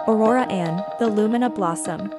Aurora and the Lumina Blossom.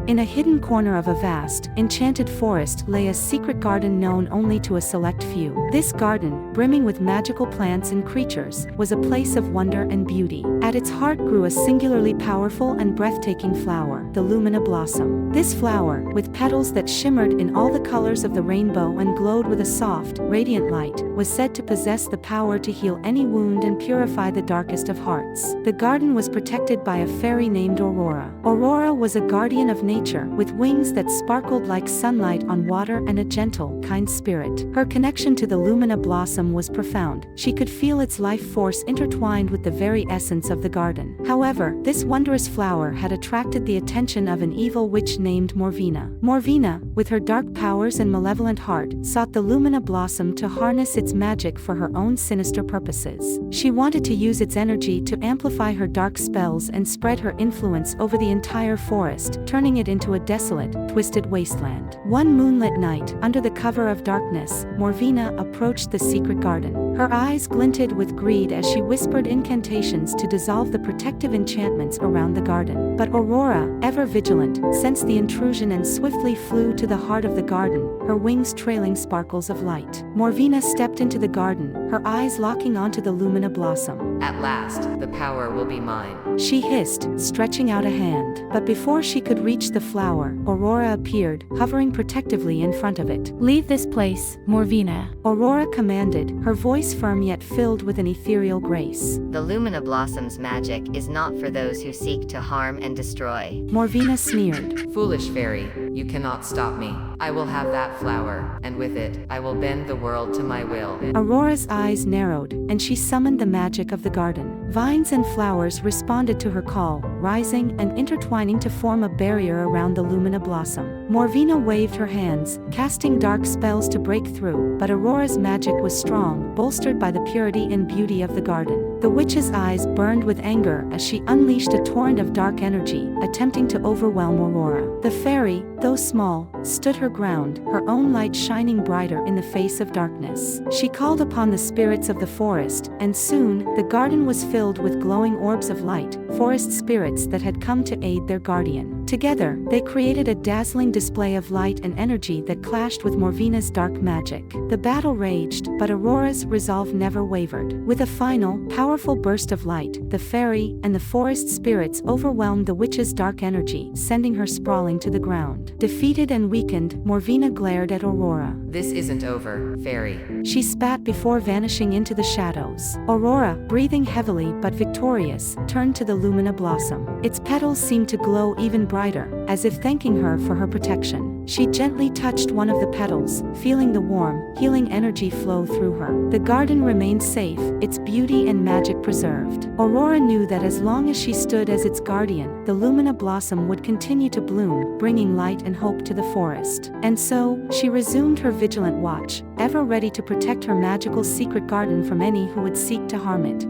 In a hidden corner of a vast, enchanted forest lay a secret garden known only to a select few. This garden, brimming with magical plants and creatures, was a place of wonder and beauty. At its heart grew a singularly powerful and breathtaking flower, the Lumina Blossom. This flower, with petals that shimmered in all the colors of the rainbow and glowed with a soft, radiant light, was said to possess the power to heal any wound and purify the darkest of hearts. The garden was protected by a fairy named Aurora. Aurora was a guardian of nature, with wings that sparkled like sunlight on water and a gentle, kind spirit. Her connection to the Lumina Blossom was profound. She could feel its life force intertwined with the very essence of the garden. However, this wondrous flower had attracted the attention of an evil witch named Morvena. Morvena, with her dark powers and malevolent heart, sought the Lumina Blossom to harness its magic for her own sinister purposes. She wanted to use its energy to amplify her dark spells and spread her influence over the entire forest, turning it into a desolate, twisted wasteland. One moonlit night, under the cover of darkness, Morvena approached the secret garden. Her eyes glinted with greed as she whispered incantations to dissolve the protective enchantments around the garden. But Aurora, ever vigilant, sensed the intrusion and swiftly flew to the heart of the garden, her wings trailing sparkles of light. Morvena stepped into the garden, her eyes locking onto the Lumina Blossom. "At last, the power will be mine," she hissed, stretching out a hand. But before she could reach the flower, Aurora appeared, hovering protectively in front of it. "Leave this place, Morvena," Aurora commanded, her voice firm yet filled with an ethereal grace. "The Lumina Blossom's magic is not for those who seek to harm and destroy." Morvena sneered. "Foolish fairy, you cannot stop me. I will have that flower, and with it, I will bend the world to my will." Aurora's eyes narrowed, and she summoned the magic of the garden. Vines and flowers responded to her call, rising and intertwining to form a barrier around the Lumina Blossom. Morvena waved her hands, casting dark spells to break through, but Aurora's magic was strong, bolstered by the purity and beauty of the garden. The witch's eyes burned with anger as she unleashed a torrent of dark energy, attempting to overwhelm Aurora. The fairy, though small, stood her ground, her own light shining brighter in the face of darkness. She called upon the spirits of the forest, and soon, the garden was filled with glowing orbs of light, forest spirits that had come to aid their guardian. Together, they created a dazzling display of light and energy that clashed with Morvena's dark magic. The battle raged, but Aurora's resolve never wavered. With a final, powerful burst of light, the fairy and the forest spirits overwhelmed the witch's dark energy, sending her sprawling to the ground. Defeated and weakened, Morvena glared at Aurora. "This isn't over, fairy," she spat before vanishing into the shadows. Aurora, breathing heavily but victorious, turned to the Lumina Blossom. Its petals seemed to glow even brighter, as if thanking her for her protection. She gently touched one of the petals, feeling the warm, healing energy flow through her. The garden remained safe, its beauty and magic preserved. Aurora knew that as long as she stood as its guardian, the Lumina Blossom would continue to bloom, bringing light and hope to the forest. And so, she resumed her vigilant watch, ever ready to protect her magical secret garden from any who would seek to harm it.